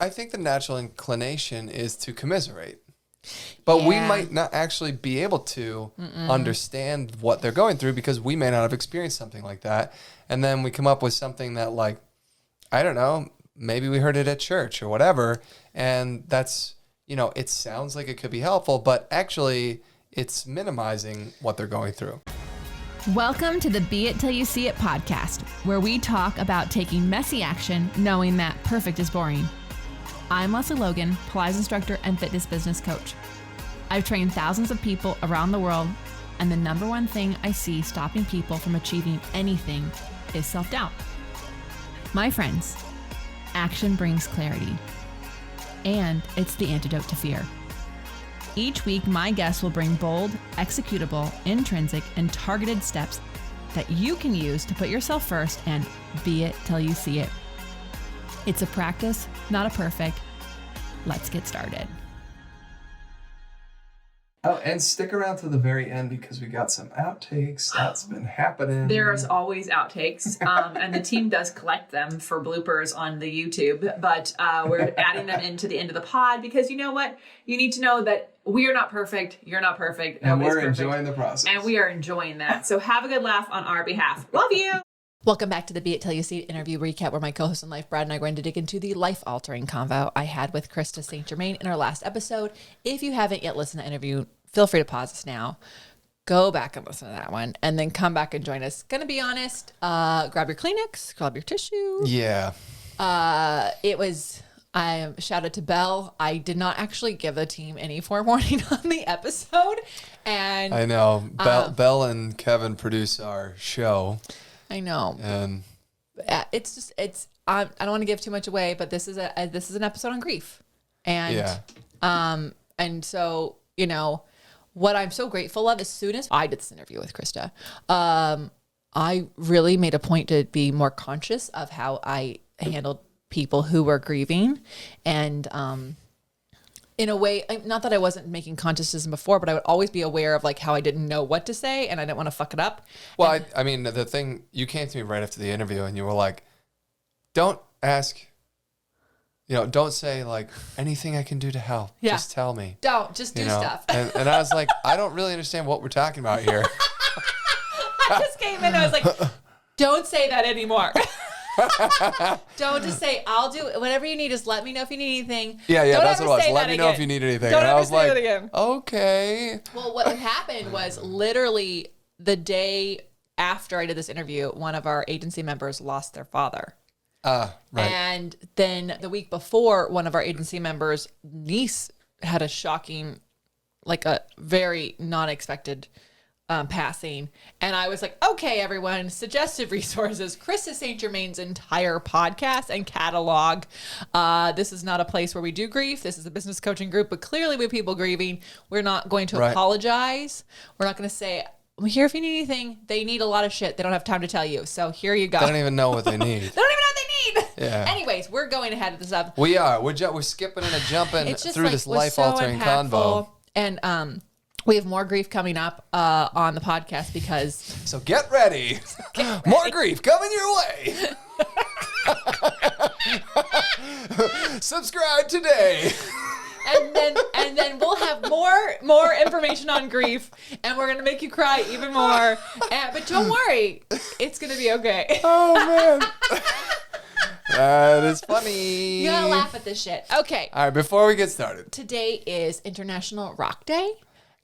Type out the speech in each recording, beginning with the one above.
I think the natural inclination is to commiserate. But we might not actually be able to understand what they're going through because we may not have experienced something like that. And then we come up with something that, like, I don't know, maybe we heard it at church or whatever. And that's, it sounds like it could be helpful, but actually it's minimizing what they're going through. Welcome to the Be It Till You See It podcast, where we talk about taking messy action, knowing that perfect is boring. I'm Lesley Logan, Pilates instructor and fitness business coach. I've trained thousands of people around the world, and the number one thing I see stopping people from achieving anything is self-doubt. My friends, action brings clarity, and it's the antidote to fear. Each week, my guests will bring bold, executable, intrinsic, and targeted steps that you can use to put yourself first and be it till you see it. It's a practice, not a perfect. Let's get started. Oh, and stick around to the very end because we got some outtakes. That's been happening. There's always outtakes, and the team does collect them for bloopers on the YouTube, but we're adding them into the end of the pod because you know what? You need to know that we are not perfect. You're not perfect. And Nobody's we're perfect. enjoying the process. And we are enjoying that. So have a good laugh on our behalf. Love you. Welcome back to the Be It Till You See It interview recap, where my co-host in life, Brad, and I are going to dig into the life-altering convo I had with Krista St-Germain in our last episode. If you haven't yet listened to the interview, feel free to pause this now. Go back and listen to that one, and then come back and join us. Gonna be honest, grab your Kleenex, grab your tissue. Yeah. I shouted to Belle. I did not actually give the team any forewarning on the episode, and I know. Belle and Kevin produce our show. I know. And I don't want to give too much away, but this is an episode on grief. And and so, what I'm so grateful of, as soon as I did this interview with Krista, I really made a point to be more conscious of how I handled people who were grieving. And in a way, not that I wasn't making conscious decisions before, but I would always be aware of like how I didn't know what to say and I didn't want to fuck it up. Well, I mean, the thing, you came to me right after the interview and you were like, don't ask, don't say like anything I can do to help. Yeah. Just tell me. Just do stuff. And I was like, I don't really understand what we're talking about here. I just came in and I was like, don't say that anymore. Don't just say, I'll do whatever you need. Just let me know if you need anything. Yeah, Don't that's what it was. say Let that me know again. if you need anything. Don't and I ever was say like, that again. Okay. Well, what happened was literally the day after I did this interview, one of our agency members lost their father. Right. And then the week before, one of our agency members' niece had a shocking, like a very non-expected passing. And I was like, okay, everyone, suggestive resources, Krista St-Germain's entire podcast and catalog. This is not a place where we do grief. This is a business coaching group, but clearly we have people grieving. We're not going to apologize. We're not going to say, I'm here if you need anything. They need a lot of shit. They don't have time to tell you. So here you go. They don't even know what they need. They don't even know what they need. Yeah. Anyways, we're going ahead with this up. We are. We're skipping and jumping through this life-altering convo. And we have more grief coming up on the podcast because... So get ready. More grief coming your way. Subscribe today. And then we'll have more information on grief, and we're gonna make you cry even more. But don't worry, it's gonna be okay. Oh man, that is funny. You gotta laugh at this shit. Okay. All right, before we get started, Today is International Rock Day.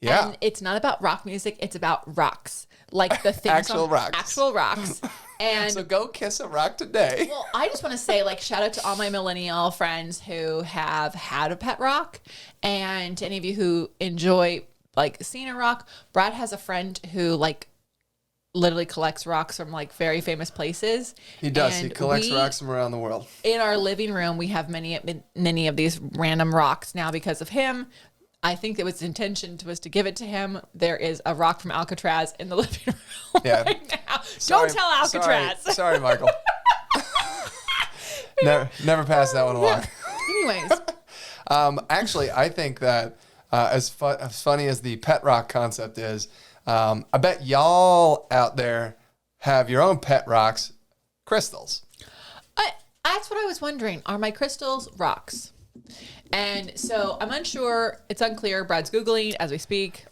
Yeah. And it's not about rock music; it's about rocks, like the things Actual rocks. Actual rocks. And so go kiss a rock today. well, I just want to say, like, shout out to all my millennial friends who have had a pet rock, and to any of you who enjoy, like, seeing a rock. Brad has a friend who, like, literally collects rocks from, like, very famous places. He does. And He collects rocks from around the world. In our living room, we have many of these random rocks now because of him. I think it was intention was to give it to him. There is a rock from Alcatraz in the living room right now. Sorry, Don't tell Alcatraz. Sorry, Michael. never pass that one along. Anyways. Actually, I think that as funny as the pet rock concept is, I bet y'all out there have your own pet rocks, crystals. That's what I was wondering. Are my crystals rocks? And so I'm unsure. It's unclear. Brad's Googling as we speak.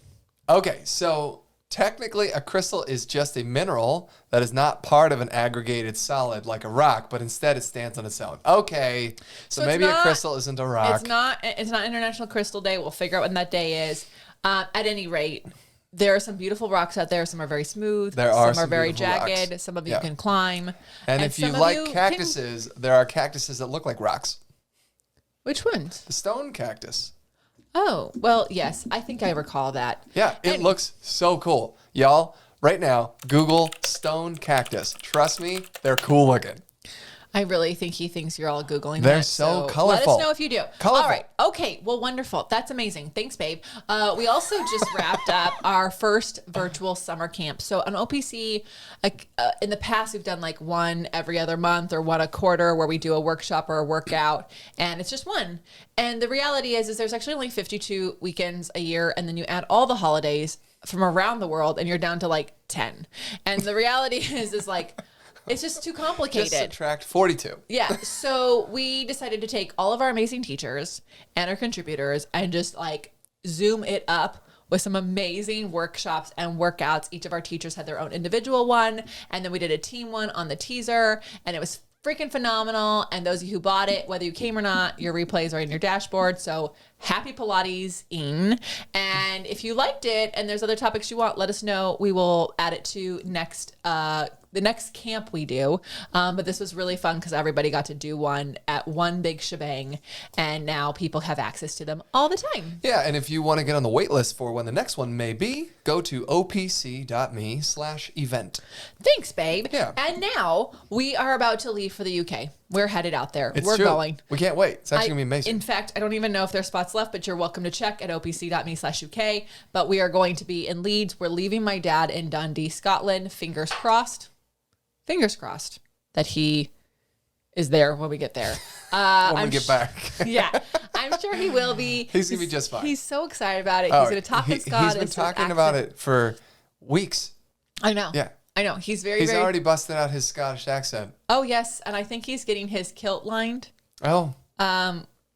Okay, so technically a crystal is just a mineral that is not part of an aggregated solid like a rock, but instead it stands on its own. Okay, so maybe a crystal isn't a rock. It's not International Crystal Day. We'll figure out when that day is. At any rate, there are some beautiful rocks out there. Some are very smooth. Some are very jagged. Rocks. Some of you can climb. And if you like cactuses, there are cactuses that look like rocks. Which ones? The stone cactus. Oh, well, yes. I think I recall that. Yeah, it looks so cool. Y'all, right now, Google stone cactus. Trust me, they're cool looking. I really think he thinks you're all Googling They're that. so colorful. Let us know if you do. Colorful. All right. Okay. Well, wonderful. That's amazing. Thanks, babe. We also just wrapped up our first virtual summer camp. So on OPC, in the past, we've done like one every other month or one a quarter where we do a workshop or a workout. And it's just one. And the reality is there's actually only 52 weekends a year. And then you add all the holidays from around the world and you're down to like 10. And the reality is like... It's just too complicated. Just subtract 42. Yeah. So we decided to take all of our amazing teachers and our contributors and just like zoom it up with some amazing workshops and workouts. Each of our teachers had their own individual one. And then we did a team one on the teaser. And it was freaking phenomenal. And those of you who bought it, whether you came or not, your replays are in your dashboard. So happy Pilates-ing. And if you liked it and there's other topics you want, let us know. We will add it to the next camp we do. But this was really fun because everybody got to do one at one big shebang. And now people have access to them all the time. Yeah, and if you want to get on the wait list for when the next one may be, go to opc.me/event. Thanks, babe. Yeah. And now we are about to leave for the UK. We're headed out there. We're true. Going. We can't wait. It's actually going to be amazing. In fact, I don't even know if there's spots left, but you're welcome to check at opc.me/UK. But we are going to be in Leeds. We're leaving my dad in Dundee, Scotland. Fingers crossed that he is there when we get there. When we get back. Yeah. I'm sure he will be. He's going to be just fine. He's so excited about it. He's going to talk in Scottish. He's been talking about it for weeks. I know. Yeah. I know. He's already busted out his Scottish accent. Oh, yes. And I think he's getting his kilt lined. Oh.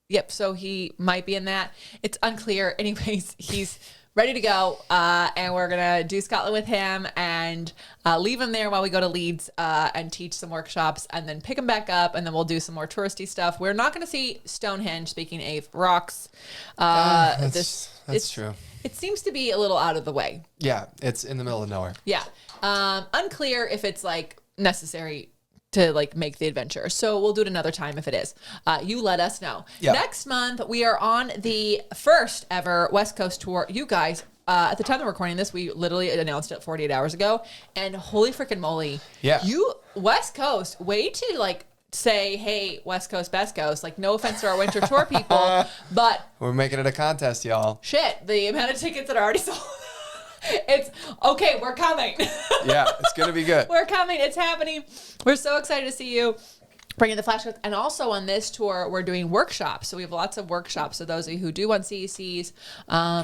Yep. So he might be in that. It's unclear. Anyways, he's ready to go. And we're going to do Scotland with him and leave him there while we go to Leeds and teach some workshops and then pick him back up. And then we'll do some more touristy stuff. We're not going to see Stonehenge, speaking of rocks. That's true. It seems to be a little out of the way. Yeah. It's in the middle of nowhere. Yeah. Unclear if it's like necessary to like make the adventure. So we'll do it another time if it is. You let us know. Yeah. Next month, we are on the first ever West Coast tour. You guys, at the time of recording this, we literally announced it 48 hours ago. And holy freaking moly. Yeah. You, West Coast, way to like say, hey, West Coast, best coast. Like, no offense to our winter tour people, but we're making it a contest, y'all. Shit, the amount of tickets that are already sold. It's okay. We're coming. Yeah, it's going to be good. We're coming. It's happening. We're so excited to see you bringing the flashcards. And also on this tour, we're doing workshops. So we have lots of workshops. So those of you who do want CECs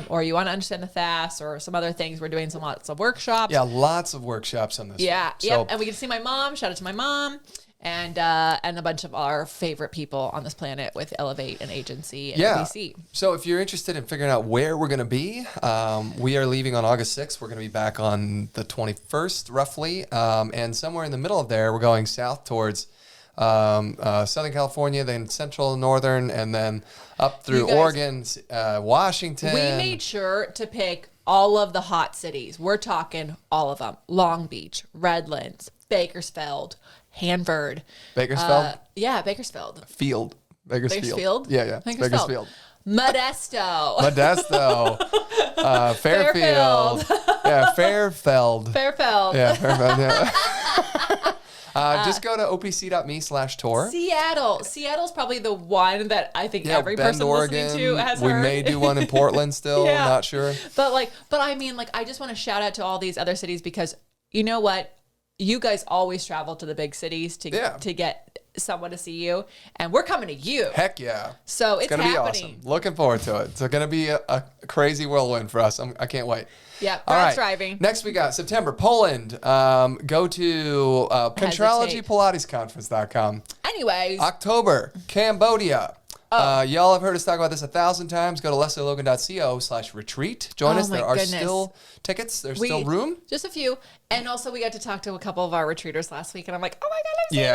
or you want to understand the FAS or some other things, we're doing lots of workshops. Yeah, lots of workshops on this. Yeah. One. Yep. And we get to see my mom. Shout out to my mom. And a bunch of our favorite people on this planet with Elevate and Agency and OPC. So if you're interested in figuring out where we're going to be, we are leaving on August 6th. We're going to be back on the 21st, roughly. And somewhere in the middle of there, we're going south towards Southern California, then Central, Northern, and then up through Oregon, Washington. We made sure to pick all of the hot cities. We're talking all of them. Long Beach, Redlands, Bakersfield, Hanford. Bakersfield? Yeah, Bakersfield. Field. Bakersfield? Yeah. Bakersfield. Modesto. Fairfield. Yeah, Fairfield. Yeah, Fairfield, yeah. Just go to opc.me/tour. Seattle's probably the one that I think every Bend, person Oregon. listening to has heard. We may do one in Portland still. Yeah. Not sure. But I mean, I just want to shout out to all these other cities because you know what? you guys always travel to the big cities to get someone to see you, and we're coming to you. Heck yeah. So it's gonna happening. be awesome. Looking forward to it. It's going to be a crazy whirlwind for us. I can't wait. Yeah, All Brad's right. driving. Next we got September, Poland. Go to ContrologyPilatesConference.com. Anyways. October, Cambodia. Y'all have heard us talk about this 1,000 times. Go to leslielogan.co/retreat. Join us. There are still tickets. There's still room. Just a few. And also, we got to talk to a couple of our retreaters last week, and I'm like, oh my God, I'm seeing you.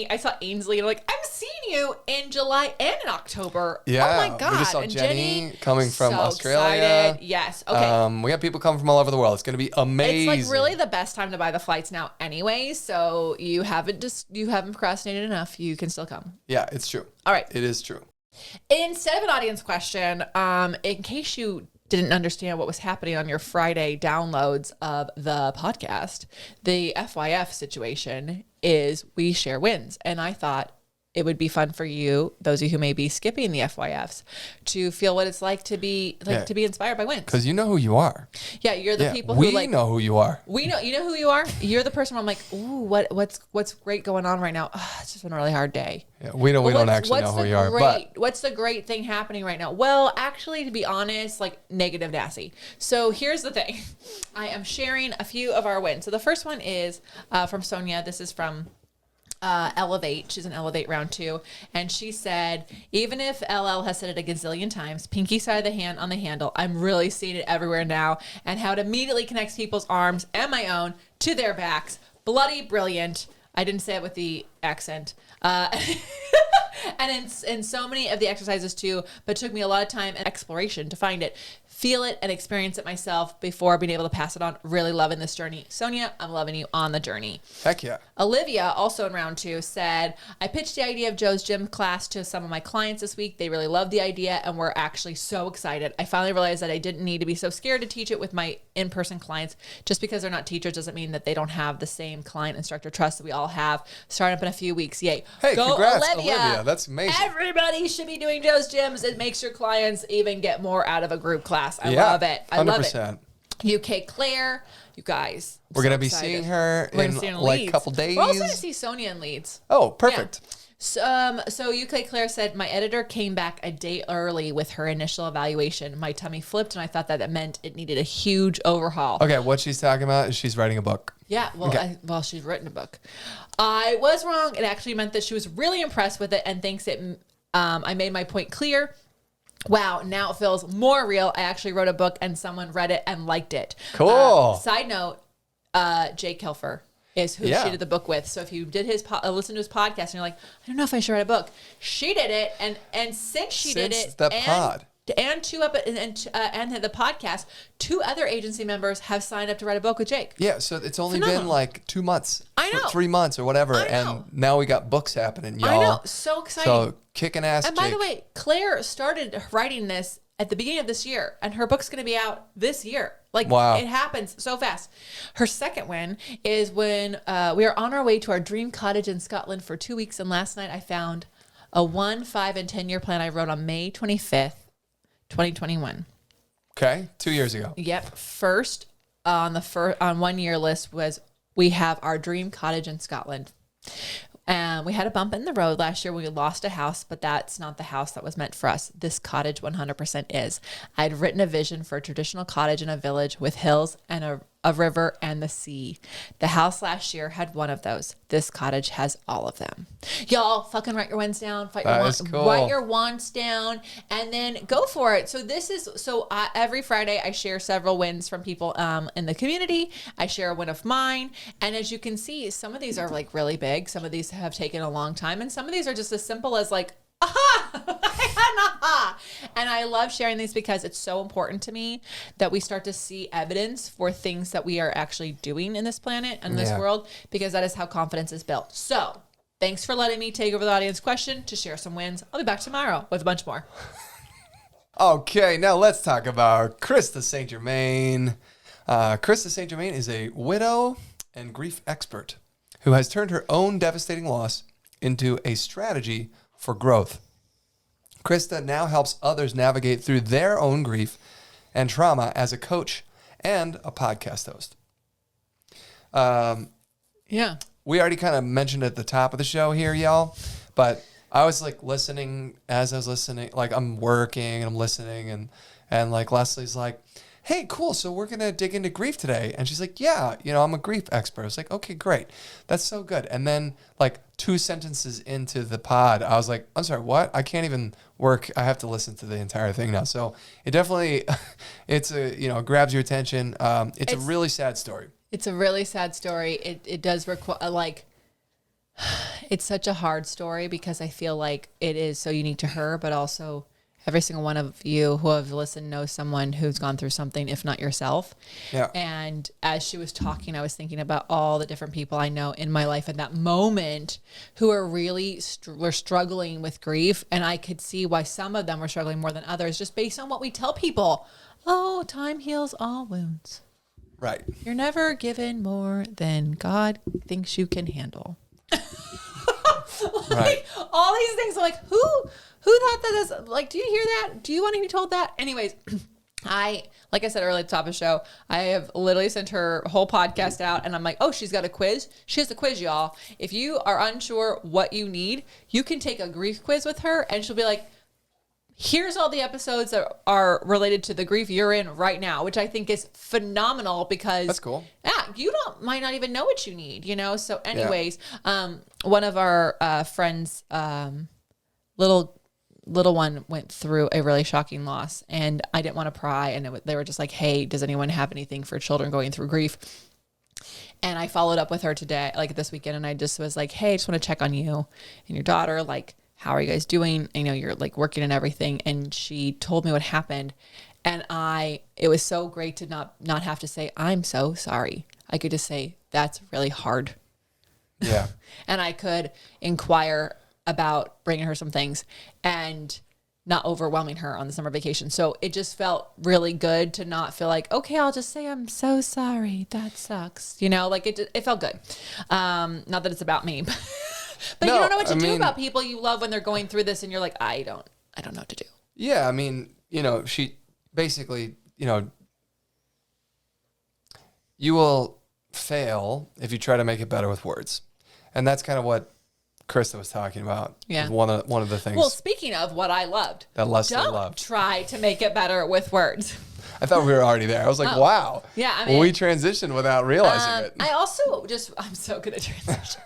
I saw Ainsley, and I'm like, I'm seeing you in July and in October. Yeah. Oh my God. We just saw and Jenny coming from so Australia. Excited. Yes. Okay. We have people coming from all over the world. It's going to be amazing. It's like really the best time to buy the flights now anyway. So you haven't procrastinated enough. You can still come. Yeah, it's true. All right. It is true. Instead of an audience question, in case you didn't understand what was happening on your Friday downloads of the podcast, the FYF situation is we share wins. And I thought it would be fun for you, those of you who may be skipping the FYFs, to feel what it's like to be to be inspired by wins. Because you know who you are. Yeah, you're the people who we know who you are. You know who you are. You're the person where I'm like, ooh, what's great going on right now? Oh, it's just been a really hard day. Yeah, we don't actually know who you are. But what's the great thing happening right now? Well, actually, to be honest, like negative Nasty. So here's the thing. I am sharing a few of our wins. So the first one is from Sonia. This is from Elevate. She's in Elevate round 2. And she said, even if LL has said it a gazillion times, pinky side of the hand on the handle, I'm really seeing it everywhere now, and how it immediately connects people's arms and my own to their backs. Bloody brilliant. I didn't say it with the accent. And in so many of the exercises too, but it took me a lot of time and exploration to find it, feel it, and experience it myself before being able to pass it on. Really loving this journey. Sonia, I'm loving you on the journey. Heck yeah. Olivia, also in round 2, said, I pitched the idea of Joe's gym class to some of my clients this week. They really loved the idea and were actually so excited. I finally realized that I didn't need to be so scared to teach it with my in-person clients. Just because they're not teachers doesn't mean that they don't have the same client instructor trust that we all have. Starting up in a few weeks. Yay. Hey, go congrats, Olivia. That's amazing. Everybody should be doing Joe's gyms. It makes your clients even get more out of a group class. I love it. I 100%. Love it. UK Claire, you guys. We're going to be seeing her in like a couple days. We're also going to see Sonia in Leeds. Oh, perfect. Yeah. So UK Claire said, my editor came back a day early with her initial evaluation. My tummy flipped, and I thought that meant it needed a huge overhaul. Okay, what she's talking about is she's writing a book. Yeah, well, she's written a book. I was wrong. It actually meant that she was really impressed with it and thinks it. I made my point clear. Wow, now it feels more real. I actually wrote a book and someone read it and liked it. Cool. Side note, Jake Hilfer is who she did the book with. So if you did listen to his podcast and you're like, I don't know if I should write a book, she did it, and since she did it, the pod. And the podcast, 2 other agency members have signed up to write a book with Jake. Yeah, so it's only been like 2 months. I know. 3 months or whatever. And now we got books happening, y'all. I know. So exciting. So kicking ass, And by the way, Claire started writing this at the beginning of this year, and her book's going to be out this year. Like, wow. It happens so fast. Her second win is when we are on our way to our dream cottage in Scotland for 2 weeks, and last night I found a 1, 5, and 10-year plan I wrote on May 25th. 2021. Okay, 2 years ago. Yep. First on 1 year list was we have our dream cottage in Scotland. And we had a bump in the road last year. We lost a house, but that's not the house that was meant for us. This cottage 100% is. I'd written a vision for a traditional cottage in a village with hills and a river and the sea. The house last year had one of those. This cottage has all of them. Y'all fucking write your wins down. Write your wants down and then go for it. So every Friday I share several wins from people in the community. I share a win of mine. And as you can see, some of these are like really big. Some of these have taken a long time. And some of these are just as simple as like, aha! I had an aha! And I love sharing these because it's so important to me that we start to see evidence for things that we are actually doing in this planet and this world, because that is how confidence is built. So thanks for letting me take over the audience question to share some wins. I'll be back tomorrow with a bunch more. Okay, now let's talk about Krista St-Germain. Krista St-Germain is a widow and grief expert who has turned her own devastating loss into a strategy for growth. Krista now helps others navigate through their own grief and trauma as a coach and a podcast host. Yeah. We already kind of mentioned at the top of the show here, y'all, but I was like listening as I was listening, like I'm working and I'm listening and like Leslie's like, hey, cool. So we're going to dig into grief today. And she's like, yeah, I'm a grief expert. I was like, okay, great. That's so good. And then like 2 sentences into the pod, I was like, I'm sorry, what? I can't even work. I have to listen to the entire thing now. So it definitely, grabs your attention. It's a really sad story. It's a really sad story. It does require it's such a hard story because I feel like it is so unique to her, but also every single one of you who have listened knows someone who's gone through something, if not yourself. Yeah. And as she was talking, I was thinking about all the different people I know in my life at that moment who are really were struggling with grief. And I could see why some of them were struggling more than others, just based on what we tell people. Oh, time heals all wounds. Right. You're never given more than God thinks you can handle. Right. All these things are like, who thought that is like, do you hear that? Do you want to be told that? Anyways, like I said earlier at the top of the show, I have literally sent her whole podcast out and I'm like, oh, she's got a quiz. She has a quiz, y'all. If you are unsure what you need, you can take a grief quiz with her and she'll be like, here's all the episodes that are related to the grief you're in right now, which I think is phenomenal because that's cool. Yeah, you might not even know what you need, So anyways, one of our friends, little one went through a really shocking loss and I didn't want to pry. And they were just like, hey, does anyone have anything for children going through grief? And I followed up with her today, like this weekend. And I just was like, hey, I just want to check on you and your daughter. Like, how are you guys doing? I know you're like working and everything. And she told me what happened. And it was so great to not have to say, I'm so sorry. I could just say, that's really hard. Yeah. And I could inquire about bringing her some things and not overwhelming her on the summer vacation. So it just felt really good to not feel like, okay, I'll just say, I'm so sorry. That sucks. Like it felt good. Not that it's about me, but no, you don't know what to do about people you love when they're going through this. And you're like, I don't know what to do. Yeah. I mean, she basically, you will fail if you try to make it better with words. And that's kind of what Krista was talking about. Yeah. One of the things. Well, speaking of what I loved. That Lesley don't loved. Try to make it better with words. I thought we were already there. I was like, wow. Yeah. I mean, we transitioned without realizing it. I also I'm so good at transitions.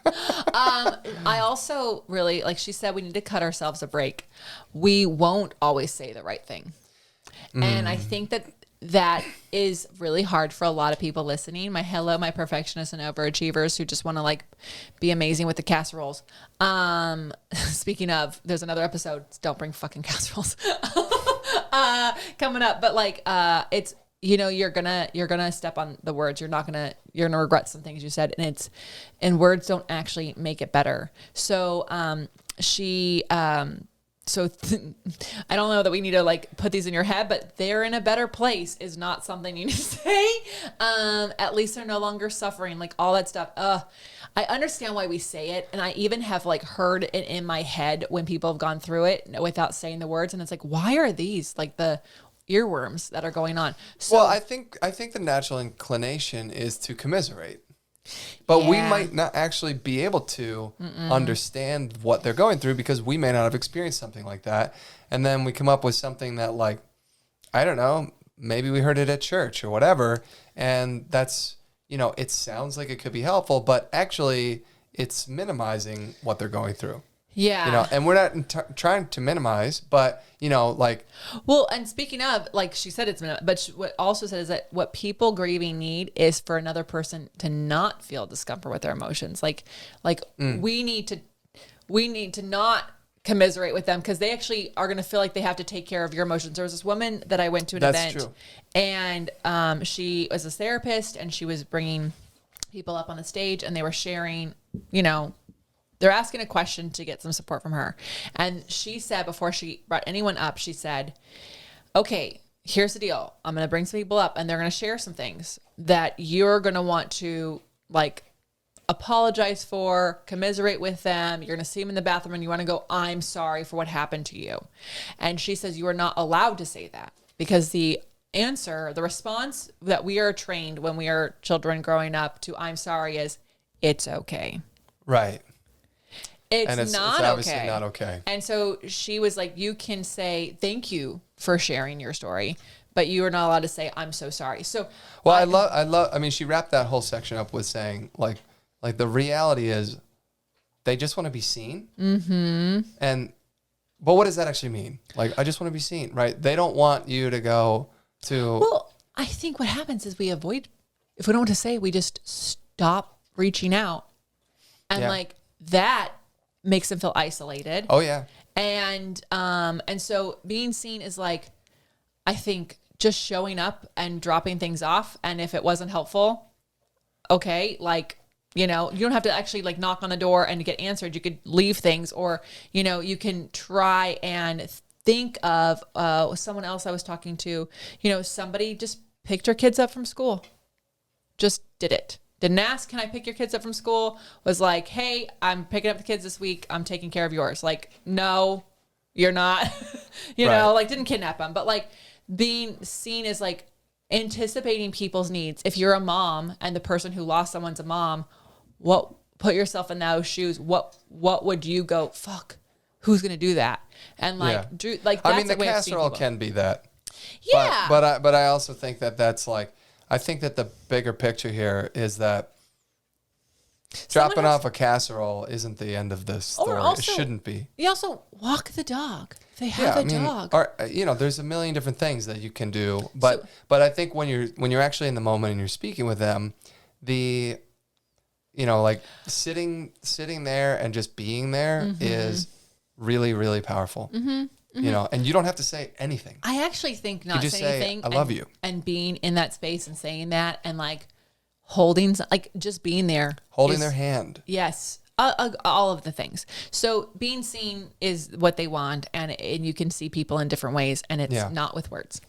I also really, like she said, we need to cut ourselves a break. We won't always say the right thing. And I think that is really hard for a lot of people listening. My perfectionists and overachievers who just want to like be amazing with the casseroles. Speaking of, there's another episode. Don't bring fucking casseroles coming up. But like, it's, you're gonna step on the words. You're gonna regret some things you said, and words don't actually make it better. So, I don't know that we need to like put these in your head, but they're in a better place is not something you need to say. At least they're no longer suffering, like all that stuff. I understand why we say it. And I even have like heard it in my head when people have gone through it without saying the words. And it's like, why are these like the earworms that are going on? So, well, I think the natural inclination is to commiserate. But we might not actually be able to understand what they're going through because we may not have experienced something like that. And then we come up with something that like, I don't know, maybe we heard it at church or whatever. And that's, it sounds like it could be helpful, but actually it's minimizing what they're going through. Yeah. And we're not trying to minimize, but, like. Well, and speaking of, like she said, it's minimized, but what also said is that what people grieving need is for another person to not feel discomfort with their emotions. We need to not commiserate with them because they actually are going to feel like they have to take care of your emotions. There was this woman that I went to an event. True. And she was a therapist and she was bringing people up on the stage and they were sharing, they're asking a question to get some support from her. And she said, before she brought anyone up, she said, okay, here's the deal. I'm going to bring some people up and they're going to share some things that you're going to want to like apologize for, commiserate with them. You're going to see them in the bathroom and you want to go, I'm sorry for what happened to you. And she says, you are not allowed to say that because the response that we are trained when we are children growing up to I'm sorry is, it's okay. Right. It's obviously not okay. And so she was like, you can say thank you for sharing your story, but you are not allowed to say, I'm so sorry. So, well, I mean, she wrapped that whole section up with saying like the reality is they just want to be seen. Mm-hmm. But what does that actually mean? Like, I just want to be seen, right? They don't want you to go to. Well, I think what happens is if we don't know what to say, we just stop reaching out. And like that makes them feel isolated. Oh yeah. And so being seen is like, I think just showing up and dropping things off. And if it wasn't helpful, okay, like, you know, you don't have to actually like knock on the door and get answered. You could leave things, or, you know, you can try and think of someone else I was talking to, you know, somebody just picked her kids up from school. Just did it. Didn't ask, can I pick your kids up from school? Was like, hey, I'm picking up the kids this week. I'm taking care of yours. Like, no, you're not, you know, like didn't kidnap them, but like being seen as like anticipating people's needs. If you're a mom and the person who lost someone's a mom, put yourself in those shoes. What would you go, fuck, who's going to do that? And like, Drew, like, that's, I mean, the casserole can be that. Yeah. But I also think that's like, I think that the bigger picture here is that dropping off a casserole isn't the end of this story. Also, it shouldn't be. You also walk the dog. They have a dog. Or, you know, there's a million different things that you can do. But I think when you're actually in the moment and you're speaking with them, you know, like sitting there and just being there is really, really powerful. Mm-hmm. You know, and you don't have to say anything. I actually think not saying anything. I love you. And being in that space and saying that and like holding, like just being there. Holding their hand. Yes. All of the things. So being seen is what they want. And you can see people in different ways, and it's not with words.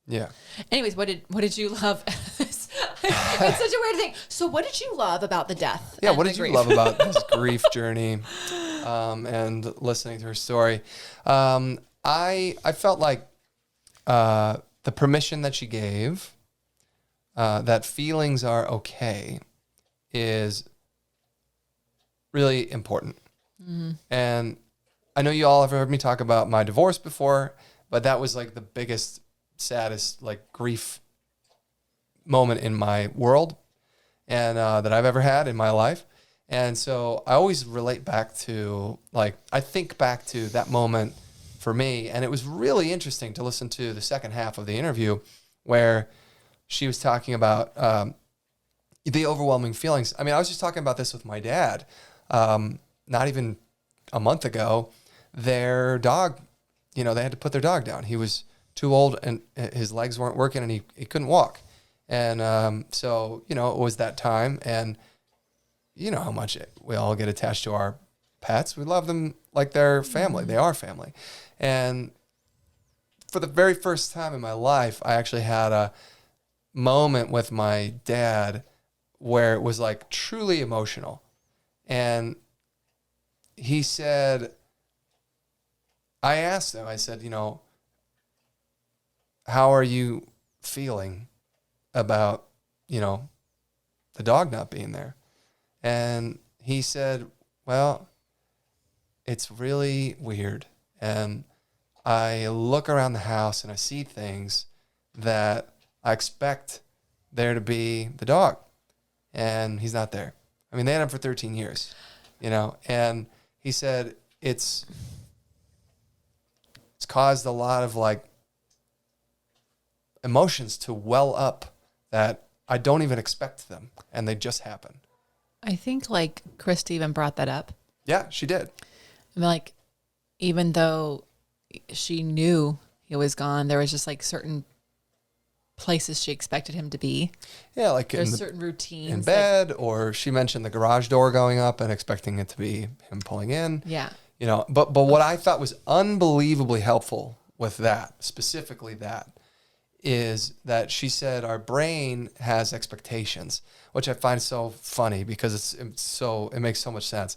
Yeah. Anyways, what did you love? It's such a weird thing. So what did you love about the death? Yeah. What did you love about this grief journey? And listening to her story, I felt like the permission that she gave, that feelings are okay, is really important. Mm-hmm. And I know you all have heard me talk about my divorce before, but that was like the biggest, saddest like grief moment in my world, and that I've ever had in my life. And so I always relate back to, like, I think back to that moment for me. And it was really interesting to listen to the second half of the interview where she was talking about the overwhelming feelings. I mean, I was just talking about this with my dad not even a month ago. Their dog, you know, they had to put their dog down. He was too old and his legs weren't working and he couldn't walk. And so, you know, it was that time. And you know how much we all get attached to our pets. We love them like they're family. They are family. And for the very first time in my life, I actually had a moment with my dad where it was like truly emotional. And he said, I asked him, I said, you know, how are you feeling about, you know, the dog not being there? And he said, well, it's really weird. And I look around the house and I see things that I expect there to be the dog. And he's not there. I mean, they had him for 13 years, you know. And he said it's caused a lot of like emotions to well up that I don't even expect them. And they just happen. I think like Krista even brought that up. Yeah, she did. I mean, like, even though she knew he was gone, there was just like certain places she expected him to be. Yeah, like there's certain routines. In bed, or she mentioned the garage door going up and expecting it to be him pulling in. Yeah. You know, but what I thought was unbelievably helpful with that, specifically that, is that she said our brain has expectations, which I find so funny because it makes so much sense.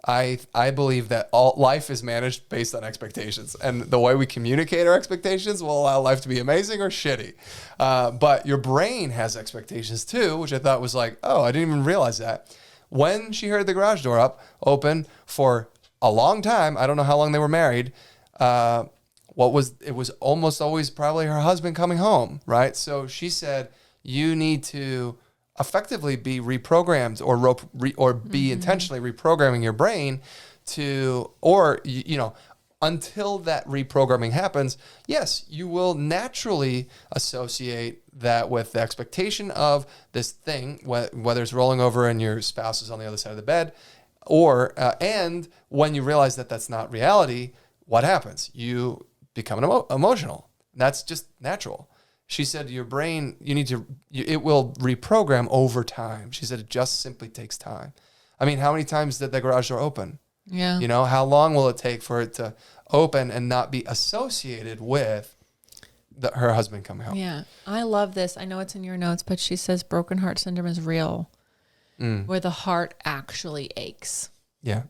I believe that all life is managed based on expectations, and the way we communicate our expectations will allow life to be amazing or shitty. But your brain has expectations too, which I thought was like, oh, I didn't even realize that. when she heard the garage door open for a long time, I don't know how long they were married, it was almost always probably her husband coming home, right? So she said, you need to effectively be reprogrammed or be intentionally reprogramming your brain to, or, until that reprogramming happens, yes, you will naturally associate that with the expectation of this thing, whether it's rolling over and your spouse is on the other side of the bed, or, and when you realize that that's not reality, what happens? You become emotional. That's just natural. She said your brain, it will reprogram over time. She said it just simply takes time. I mean, how many times did the garage door open? Yeah. How long will it take for it to open and not be associated with her husband coming home? Yeah. I love this. I know it's in your notes, but she says broken heart syndrome is real, where the heart actually aches. Yeah.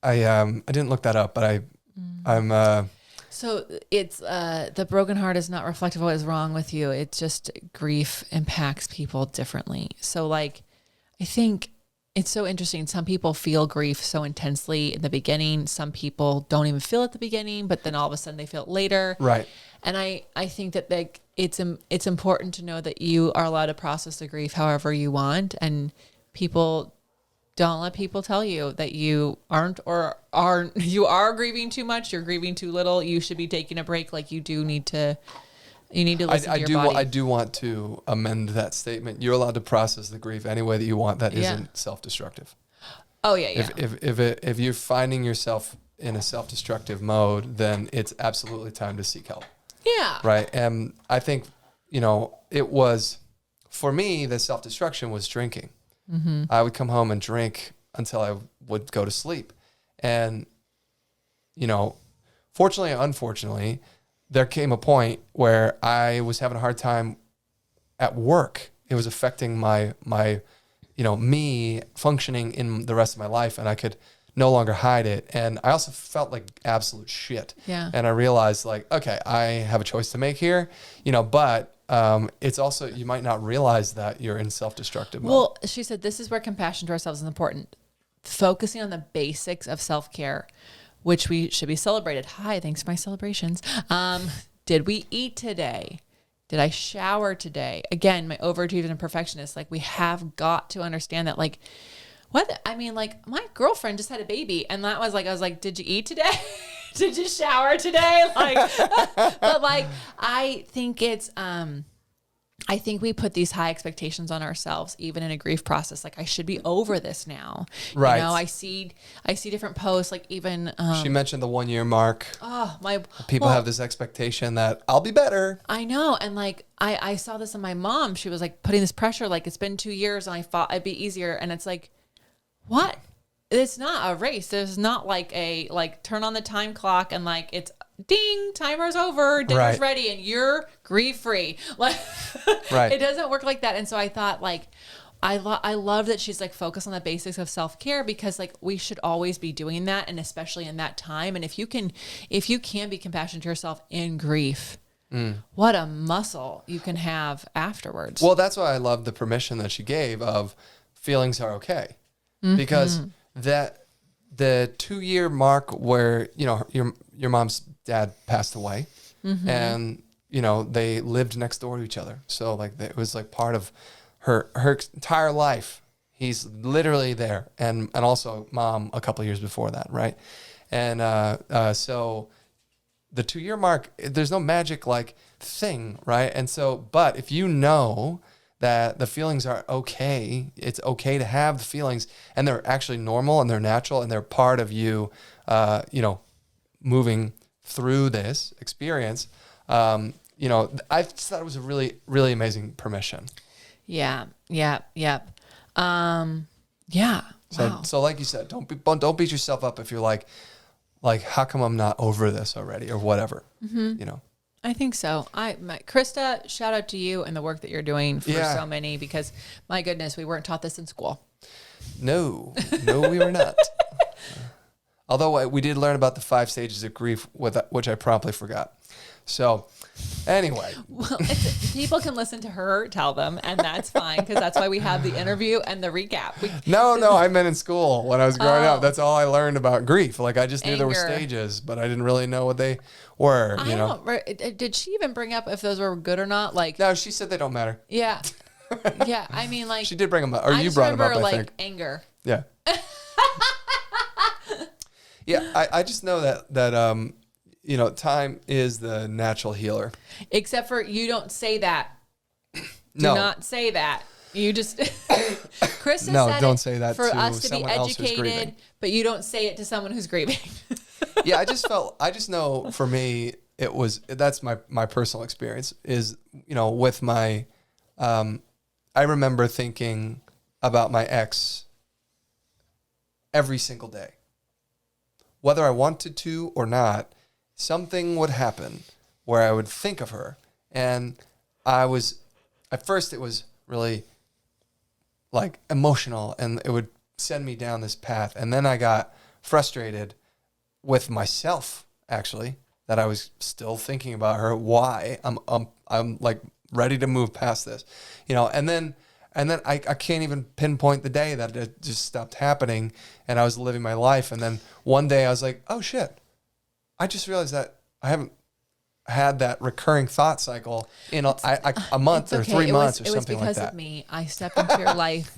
I didn't look that up, but I'm so it's the broken heart is not reflective of what is wrong with you. It's just grief impacts people differently. So I think it's so interesting. Some people feel grief so intensely in the beginning. Some people don't even feel it at the beginning, but then all of a sudden they feel it later. Right. And I think that it's important to know that you are allowed to process the grief however you want, and don't let people tell you that you aren't you are grieving too much, you're grieving too little, you should be taking a break. You need to listen to your body. I do want to amend that statement. You're allowed to process the grief any way that you want that isn't self-destructive. Oh yeah. If you're finding yourself in a self-destructive mode, then it's absolutely time to seek help. Yeah. Right. And I think, it was, for me, the self-destruction was drinking. Mm-hmm. I would come home and drink until I would go to sleep. And, fortunately or unfortunately, there came a point where I was having a hard time at work. It was affecting my me functioning in the rest of my life, and I could no longer hide it. And I also felt like absolute shit. Yeah. And I realized okay, I have a choice to make here, but it's also, you might not realize that you're in self-destructive mode. Well, she said, this is where compassion to ourselves is important. Focusing on the basics of self-care, which we should be celebrated. Hi, thanks for my celebrations. Did we eat today? Did I shower today? Again, my overachievers and perfectionists, we have got to understand that, my girlfriend just had a baby, and that was I was like, did you eat today? Did you shower today? But I think it's, I think we put these high expectations on ourselves, even in a grief process. I should be over this now. Right. I see different posts, even, she mentioned the 1 year mark. Oh, people have this expectation that I'll be better. I know. And I saw this in my mom. She was putting this pressure, it's been 2 years and I thought it'd be easier. And it's what? It's not a race. There's not a turn on the time clock and it's ding, timer's over, dinner's ready, and you're grief free. Right. It doesn't work like that. And so I thought I love that she's focused on the basics of self-care, because we should always be doing that, and especially in that time. And if you can be compassionate to yourself in grief, what a muscle you can have afterwards. Well, that's why I love the permission that she gave of feelings are okay. Because that the 2 year mark where, your mom's dad passed away, and, they lived next door to each other. So it was part of her entire life. He's literally there. And also mom a couple of years before that. Right. And, so the 2 year mark, there's no magic thing. Right. And so, but if that the feelings are okay, it's okay to have the feelings, and they're actually normal and they're natural and they're part of you, moving through this experience. I just thought it was a really, really amazing permission. Yeah. Yeah. Yeah. So like you said, don't beat yourself up if you're how come I'm not over this already or whatever, I think so. Krista, shout out to you and the work that you're doing for so many, because my goodness, we weren't taught this in school. No, we were not. Although we did learn about the 5 stages of grief, which I promptly forgot. So anyway. Well, people can listen to her tell them, and that's fine, because that's why we have the interview and the recap. No, I meant in school when I was growing up. That's all I learned about grief. Like, I just knew there were stages, but I didn't really know what they were, you know. Did she even bring up if those were good or not? Like, no, she said they don't matter. Yeah. Yeah, I mean, like... She did bring them up, or you brought them up, I think. Anger. Yeah. Yeah, I just know that you know, time is the natural healer. Except for you don't say that. Do No. not say that. You just... Krista said don't it say that for to us to be someone else who's grieving. educated, but you don't say it to someone who's grieving. Yeah, I just know for me, that's my personal experience is, you know, with my, I remember thinking about my ex every single day. Whether I wanted to or not, something would happen where I would think of her. And at first it was really like emotional, and it would send me down this path. And then I got frustrated with myself, actually, that I was still thinking about her. Why? I'm like ready to move past this, you know, and then I can't even pinpoint the day that it just stopped happening and I was living my life. And then one day I was like, oh shit, I just realized that I haven't had that recurring thought cycle in a month or 3 months or something like that. It was because of me. I stepped into your life.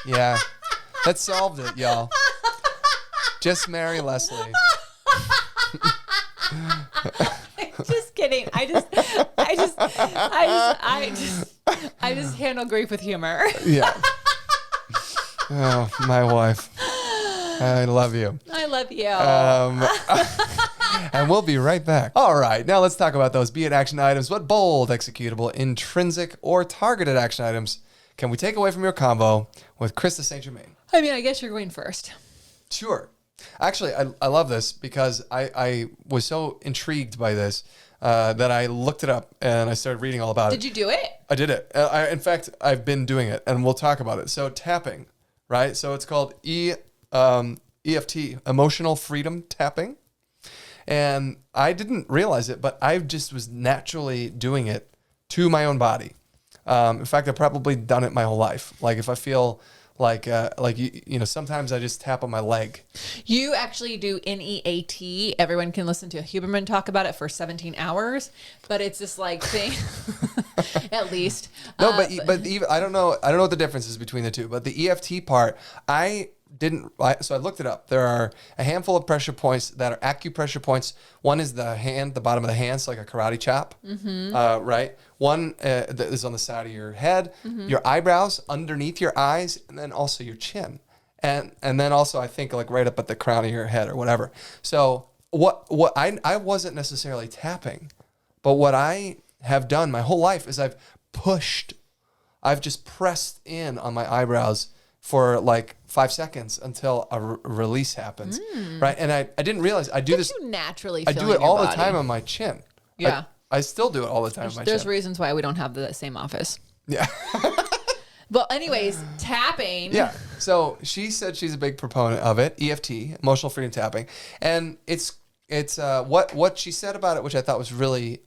Yeah, that solved it, y'all. Just marry Lesley. Just kidding. I just handle grief with humor. Yeah. Oh, my wife. I love you. I love you. And we'll be right back. All right. Now let's talk about those beit action items. What bold, executable, intrinsic, or targeted action items can we take away from your convo with Krista St-Germain? I mean, I guess you're going first. Sure. Actually, I love this because I was so intrigued by this that I looked it up and I started reading all about it. Did you do it? I did it. In fact, I've been doing it, and we'll talk about it. So tapping, right? So it's called EFT, emotional freedom tapping. And I didn't realize it, but I just was naturally doing it to my own body. In fact, I've probably done it my whole life. Like if I feel like you know, sometimes I just tap on my leg. You actually do NEAT. Everyone can listen to a Huberman talk about it for 17 hours, but it's this like thing, at least. No, but even I don't know what the difference is between the two. But the EFT part, so I looked it up. There are a handful of pressure points that are acupressure points. One is the bottom of the hand, so like a karate chop, right? One that is on the side of your head, your eyebrows, underneath your eyes, and then also your chin. And then also I think like right up at the crown of your head or whatever. So what I wasn't necessarily tapping, but what I have done my whole life is I've just pressed in on my eyebrows for like 5 seconds until a release happens, right? And I didn't realize I do this. You naturally I do it all the time on my chin. Yeah. I still do it all the time on my chin. There's reasons why we don't have the same office. Yeah. But anyways, tapping. Yeah. So she said she's a big proponent of it, EFT, emotional freedom tapping. And it's what she said about it, which I thought was really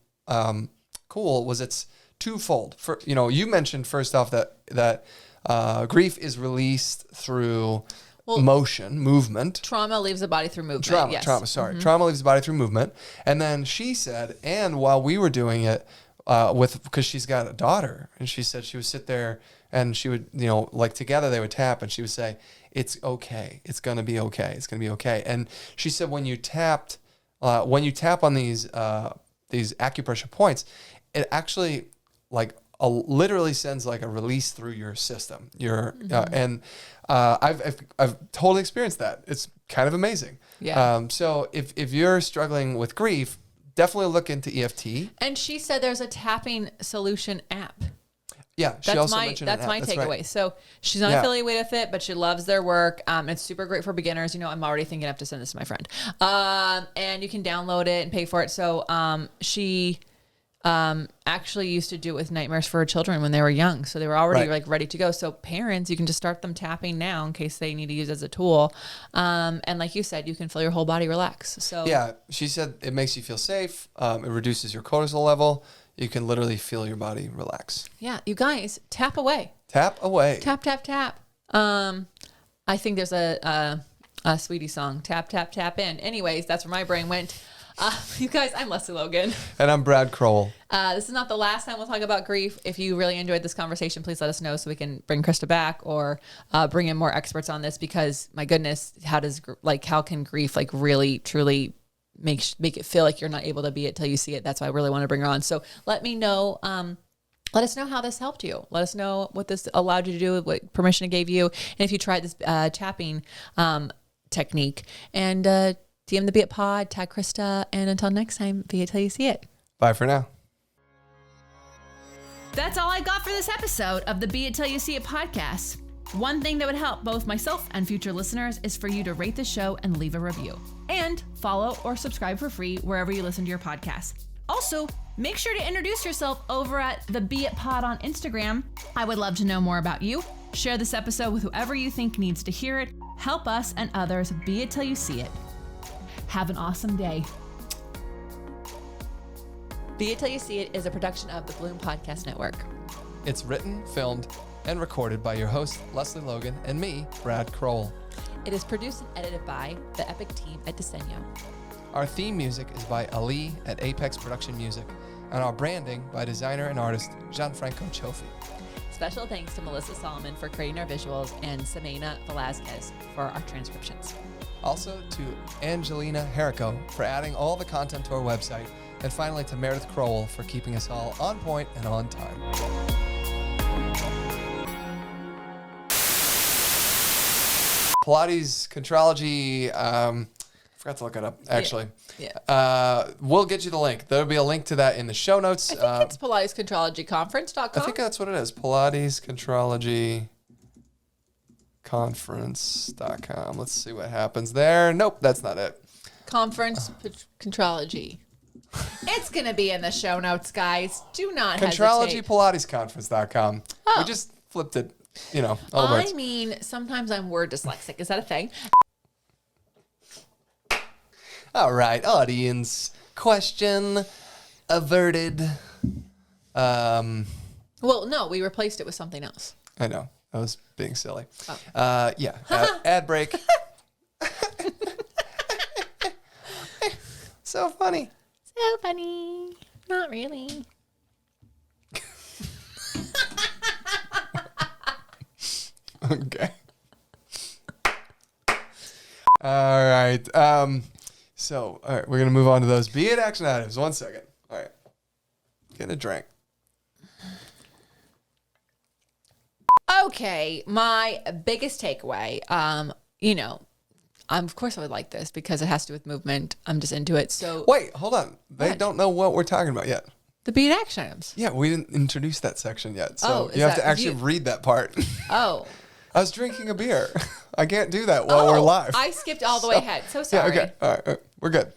cool, was it's twofold. You mentioned first off that grief is released through movement. Trauma leaves the body through movement. Trauma leaves the body through movement. And then she said, and while we were doing it because she's got a daughter, and she said she would sit there and she would, like together they would tap, and she would say, "It's okay. It's going to be okay. It's going to be okay." And she said when you tap on these acupressure points, it actually literally sends like a release through your system. I've totally experienced that. It's kind of amazing. Yeah. So if you're struggling with grief, definitely look into EFT. And she said there's a tapping solution app. Yeah, she also mentioned that's my takeaway. Right. So she's not affiliated with it, but she loves their work. It's super great for beginners. I'm already thinking I have to send this to my friend. And you can download it and pay for it. So she actually used to do it with Nightmares for Children when they were young. So they were already Right. like ready to go. So parents, you can just start them tapping now in case they need to use it as a tool. And like you said, you can feel your whole body relax. So Yeah, she said it makes you feel safe. It reduces your cortisol level. You can literally feel your body relax. yeah, you guys tap away, Tap away. tap, tap, tap. I think there's a Sweetie song, tap, tap, tap in. Anyways, that's where my brain went. You guys, I'm Lesley Logan. And I'm Brad Crowell. This is not the last time we'll talk about grief. If you really enjoyed this conversation, please let us know so we can bring Krista back or bring in more experts on this, because my goodness, how can grief like really truly make it feel like you're not able to be it till you see it? That's why I really want to bring her on. So let me know. Let us know how this helped you. Let us know what this allowed you to do, what permission it gave you, and if you tried this tapping technique. And DM the Be It Pod, tag Krista, and until next time, be it till you see it. Bye for now. That's all I got for this episode of the Be It Till You See It podcast. One thing that would help both myself and future listeners is for you to rate the show and leave a review. And follow or subscribe for free wherever you listen to your podcast. Also, make sure to introduce yourself over at the Be It Pod on Instagram. I would love to know more about you. Share this episode with whoever you think needs to hear it. Help us and others be it till you see it. Have an awesome day. Be It Till You See It is a production of the Bloom Podcast Network. It's written, filmed, and recorded by your host, Lesley Logan, and me, Brad Crowell. It is produced and edited by the epic team at Disenyo. Our theme music is by Ali at Apex Production Music, and our branding by designer and artist Gianfranco Chofi. Special thanks to Melissa Solomon for creating our visuals and Samena Velazquez for our transcriptions. Also to Angelina Herrico for adding all the content to our website, and finally to Meredith Crowell for keeping us all on point and on time. Pilates Contrology, forgot to look it up, actually. Yeah. We'll get you the link. There'll be a link to that in the show notes. I think it's PilatesContrologyConference.com. I think that's what it is. Pilates Contrology Conference.com. Let's see what happens there. Nope, that's not it. Conference Contrology. It's going to be in the show notes, guys. Do not Contrology hesitate. PilatesConference.com. Oh. We just flipped it, all the words. I mean, sometimes I'm word dyslexic. Is that a thing? All right, audience. Question averted. Well, no, we replaced it with something else. I know. I was being silly. Oh. Yeah. Ad break. So funny. So funny. Not really. Okay. All right. So, all right, we're going to move on to those Be It action items. 1 second. All right. Get a drink. Okay, my biggest takeaway, of course I would like this because it has to do with movement. I'm just into it. So Wait, hold on. They What? don't know what we're talking about yet. the beat action items. Yeah, we didn't introduce that section yet. So Oh, is you have that- to actually read that part. Oh. I was drinking a beer. I can't do that while we're live. I skipped all the way ahead. So Yeah, sorry. okay. All right. We're good.